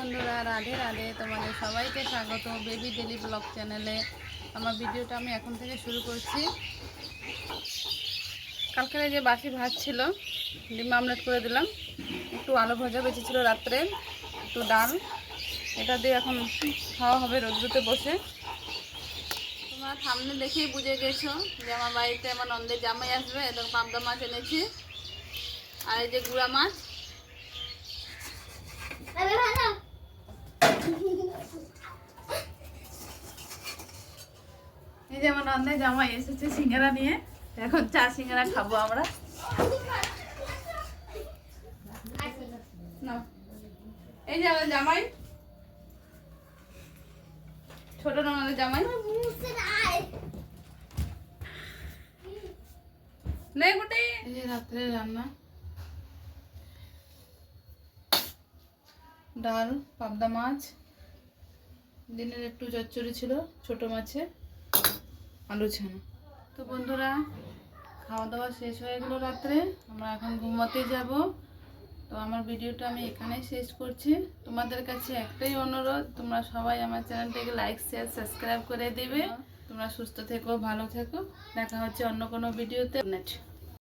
বন্ধুরা, রাধে রাধে। তোমাদের সবাইকে স্বাগত বেবি ডেলি ব্লগ চ্যানেলে। আমার ভিডিওটা আমি এখন থেকে শুরু করছি। কালকের যে বাসি ভাত ছিল, ডিম আমলেট করে দিলাম, একটু আলু ভাজা বেঁচেছিল রাত্রে, একটু ডাল, এটা দিয়ে এখন খাওয়া হবে রোদ্রুতে বসে। তোমরা সামনে দেখেই বুঝে গেছো যে আমার বাড়িতে আমার নন্দের জামাই আসবে। এদের পাবদা মাছ এনেছি, আর এই যে গুঁড়া মাছ। এই যে আমার নন্দের জামাই এসেছে সিঙ্গারা নিয়ে, এখন চা সিঙ্গারা খাবো আমরা। এই যে আমার জামাই, ছোট ননদের জামাই। নে গুটি। এই যে রাত্রে রান্না, ডাল, পাবদা মাছ, দিনের একটু চচ্চড়ি ছিল ছোট মাছে, আলু ছানা। তো বন্ধুরা, খাওয়া দাওয়া শেষ হয়ে গেল রাত্রে, আমরা এখন ঘুমাতে যাব। তো আমার ভিডিওটা আমি এখানেই শেষ করছি। তোমাদের কাছে একটাই অনুরোধ, তোমরা সবাই আমার চ্যানেলটাকে লাইক, শেয়ার, সাবস্ক্রাইব করে দেবে। তোমরা সুস্থ থেকো, ভালো থেকো। দেখা হচ্ছে অন্য কোনো ভিডিওতে।